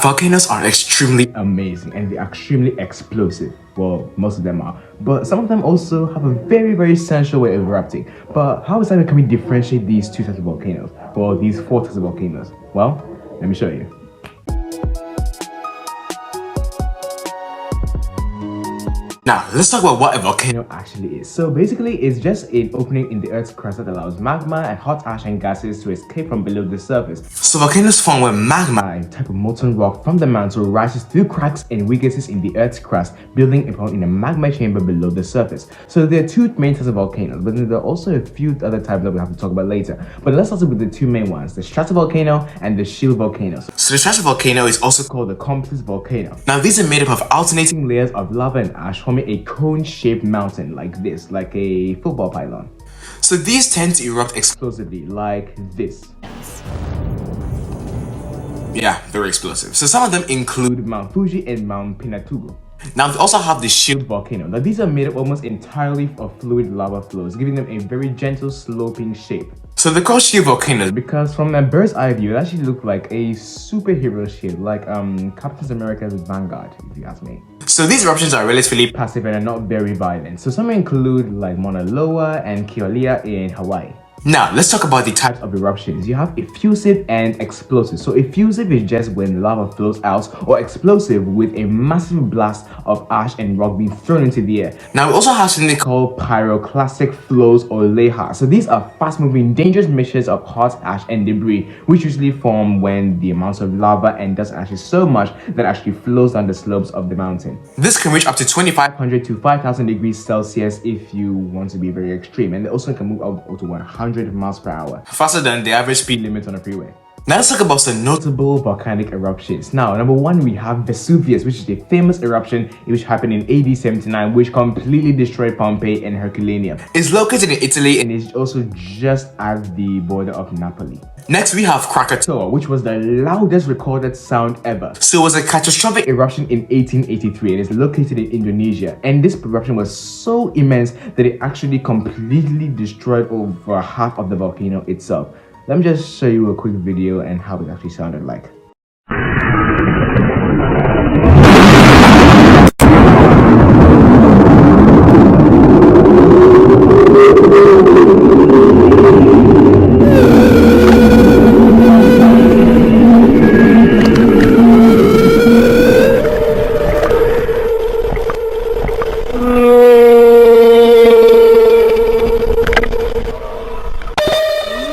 Volcanoes are extremely amazing and they're extremely explosive. Well, most of them are, but some of them also have a very essential way of erupting. But how exactly can we differentiate these two types of volcanoes, or these four types of volcanoes? Well, let me show you. Now, let's talk about what a volcano actually is. So basically, it's just an opening in the Earth's crust that allows magma and hot ash and gases to escape from below the surface. So volcanoes form when magma, a type of molten rock from the mantle, rises through cracks and weaknesses in the Earth's crust, building upon in a magma chamber below the surface. So there are two main types of volcanoes, but there are also a few other types that we have to talk about later. But let's start with the two main ones, the stratovolcano and the shield volcanoes. So the stratovolcano is also called the complex volcano. Now these are made up of alternating layers of lava and ash, forming a cone-shaped mountain like this, like a football pylon. So these tend to erupt explosively like this. Yeah, very explosive. So some of them include Mount Fuji and Mount Pinatubo. Now they also have the shield volcano. Now these are made up almost entirely of fluid lava flows, giving them a very gentle sloping shape. So they're called shield volcanoes because from a bird's eye view, it actually looks like a superhero shield, like Captain America's Vanguard, if you ask me. So these eruptions are relatively passive and are not very violent. So some include like Mauna Loa and Keolia in Hawaii. Now, let's talk about the types of eruptions. You have effusive and explosive. So effusive is just when lava flows out, or explosive with a massive blast of ash and rock being thrown into the air. Now, we also have something called pyroclastic flows or leha. So these are fast-moving, dangerous mixtures of hot ash and debris, which usually form when the amount of lava and dust ash is so much that actually flows down the slopes of the mountain. This can reach up to 2,500 to 5,000 degrees Celsius if you want to be very extreme, and they also can move up to 100 miles per hour, faster than the average speed limit on a freeway. Now let's talk about some notable volcanic eruptions. Now, number one, we have Vesuvius, which is the famous eruption which happened in AD 79, which completely destroyed Pompeii and Herculaneum. It's located in Italy and is also just at the border of Napoli. Next, we have Krakatoa, which was the loudest recorded sound ever. So it was a catastrophic eruption in 1883 and is located in Indonesia. And this eruption was so immense that it actually completely destroyed over half of the volcano itself. Let me just show you a quick video and how it actually sounded like.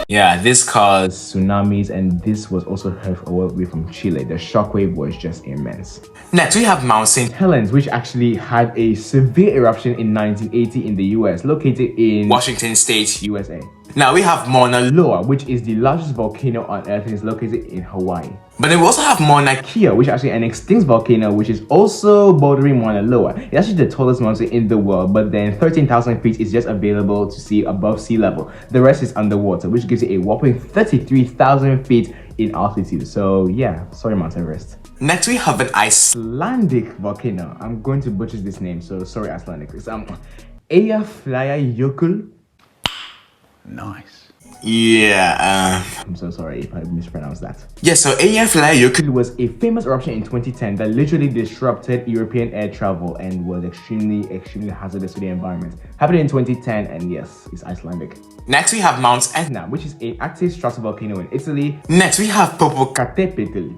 Yeah, this caused tsunamis, and this was also heard all the way from Chile. The shockwave was just immense. Next, we have Mount St. Helens, which actually had a severe eruption in 1980 in the US, located in Washington State, USA. Now we have Mauna Loa, which is the largest volcano on Earth and is located in Hawaii. But then we also have Mauna Kea, which is actually an extinct volcano, which is also bordering Mauna Loa. It's actually the tallest mountain in the world, but then 13,000 feet is just available to see above sea level. The rest is underwater, which gives you a whopping 33,000 feet in altitude. So yeah, sorry Mount Everest. Next we have an Icelandic volcano. I'm going to butcher this name, so sorry Icelandic. It's Eyjafjallajökull. Nice. Yeah, I'm so sorry if I mispronounced that. Yeah, so Eyjafjallajökull was a famous eruption in 2010 that literally disrupted European air travel and was extremely hazardous to the environment. Happened in 2010, and yes, it's Icelandic. Next we have Mount Etna, which is an active stratovolcano in Italy. Next we have Popocatépetl.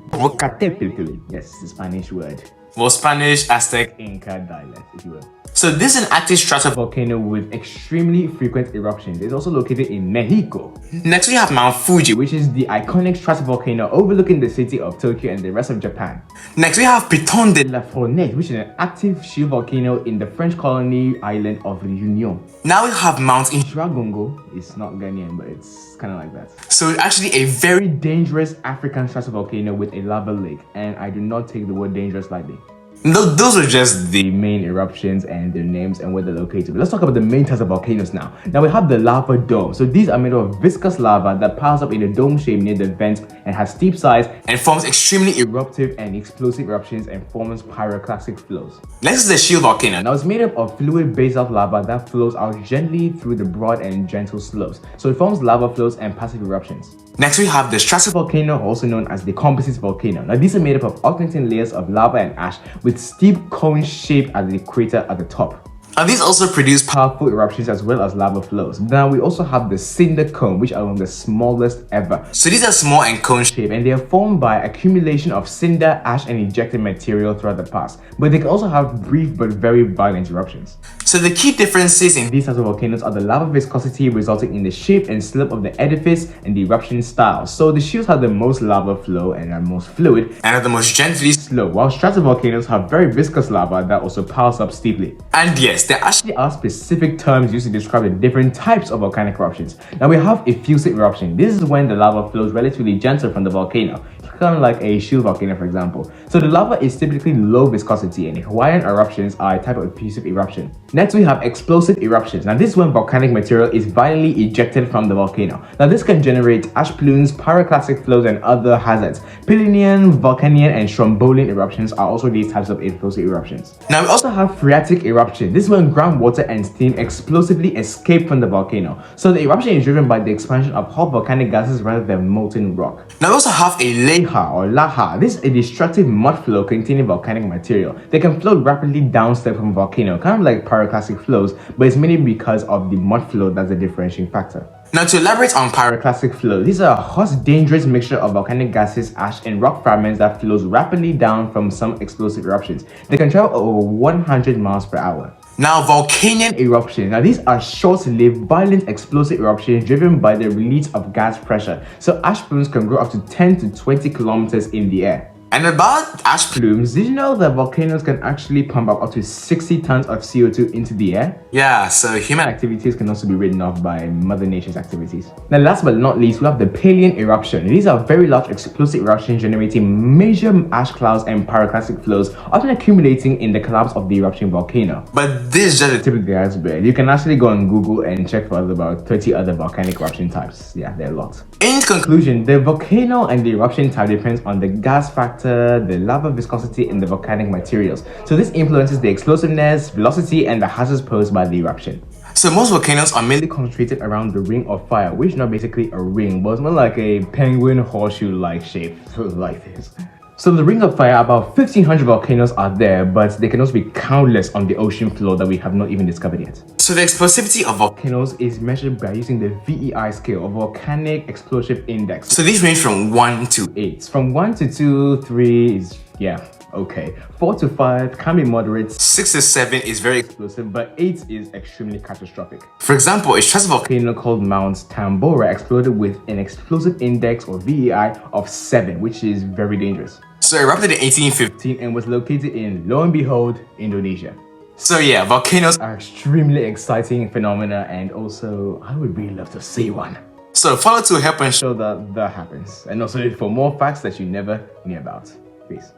Yes, it's a Spanish word. Well, Spanish, Aztec, Inca dialect, if you will. So this is an active stratovolcano with extremely frequent eruptions. It's also located in Mexico. Next we have Mount Fuji, which is the iconic stratovolcano overlooking the city of Tokyo and the rest of Japan. Next we have Piton de la Fournaise, which is an active shield volcano in the French colony island of Réunion. Now we have Mount Intragongo. It's not Ghanaian, but it's kind of like that. So it's actually a very dangerous African stratovolcano with a lava lake, and I do not take the word dangerous lightly. No, those are just the main eruptions and their names and where they're located. But let's talk about the main types of volcanoes now. Now we have the lava dome. So these are made of viscous lava that piles up in a dome shape near the vent and has steep sides and forms extremely eruptive and explosive eruptions and forms pyroclastic flows. Next is the shield volcano. Now it's made up of fluid basalt lava that flows out gently through the broad and gentle slopes. So it forms lava flows and passive eruptions. Next, we have the stratovolcano. Volcano, also known as the composite volcano. Now, these are made up of alternating layers of lava and ash with steep cone shape at the crater at the top. And these also produce Powerful eruptions as well as lava flows. Now, we also have the cinder cone, which are one of the smallest ever. So these are small and cone shaped, And they are formed by accumulation of cinder, ash, and ejected material throughout the past. But they can also have brief but very violent eruptions. So the key differences in These types of volcanoes are the lava viscosity resulting in the shape and slope of the edifice and the eruption style. So the shields have the most lava flow and are most fluid and are the most gently slow, while stratovolcanoes have very viscous lava that also piles up steeply. and yes, there actually There are specific terms used to describe the different types of volcanic eruptions. Now we have effusive eruption. This is when the lava flows relatively gentle from the volcano, kind of like a shield volcano for example. So the lava is typically low viscosity and Hawaiian eruptions are a type of effusive eruption. Next we have explosive eruptions. Now this is when volcanic material is violently ejected from the volcano. Now this can generate ash plumes, pyroclastic flows and other hazards. Pylinean, Volcanian and Strombolian eruptions are also these types of explosive eruptions. now we also Also have phreatic eruption. This is when groundwater and steam explosively escape from the volcano. So the eruption is driven by the expansion of hot volcanic gases rather than molten rock. now we also have a lake. Laha. This is a destructive mud flow containing volcanic material. They can flow rapidly downstream from a volcano, kind of like pyroclastic flows, but it's mainly because of the mud flow that's the differentiating factor. Now to elaborate on Pyroclastic flow. These are a hot, dangerous mixture of volcanic gases, ash, and rock fragments that flows rapidly down from some explosive eruptions. They can travel over 100 miles per hour. now volcanic Eruptions. Now these are short-lived, violent, explosive eruptions driven by the release of gas pressure. So ash plumes can grow up to 10 to 20 kilometers in the air. and about ash Plumes. Did you know that volcanoes can actually pump up to 60 tons of CO2 into the air? yeah, so human Activities can also be written off by Mother Nature's activities. Now last but not least, we have the Palean eruption. These are very large explosive eruptions generating major ash clouds and pyroclastic flows, often accumulating in the collapse of the erupting volcano. but this is just a Tip of the iceberg. You can actually go on Google and check for about 30 other volcanic eruption types. Yeah, there are a lot. in conclusion. Conclusion, the volcano and the eruption type depends on the gas factor, the lava viscosity, and the volcanic materials. So this influences the explosiveness, velocity, and the hazards posed by the eruption. So most volcanoes are mainly Concentrated around the ring of fire, which is not basically a ring, but it's more like a penguin horseshoe-like shape, like this. So the ring of fire, about 1,500 volcanoes are there, but they can also be countless on the ocean floor that we have not even discovered yet. so the explosivity of volcanoes. Volcanoes is measured by using the VEI scale, or Volcanic Explosive Index. So these range from 1 to 8. From 1 to 2, 3 is, yeah, okay. 4 to 5 can be moderate, 6 to 7 is very explosive, but 8 is extremely catastrophic. For example, a stratovolcano Volcano called Mount Tambora exploded with an explosive index or VEI of 7, which is very dangerous. so erupted in 1850. And was located in, lo and behold, Indonesia. So yeah, volcanoes. Are extremely exciting phenomena, and also I would really love to see one. So follow to help ensure So that happens, and also for more facts that you never knew about. Peace.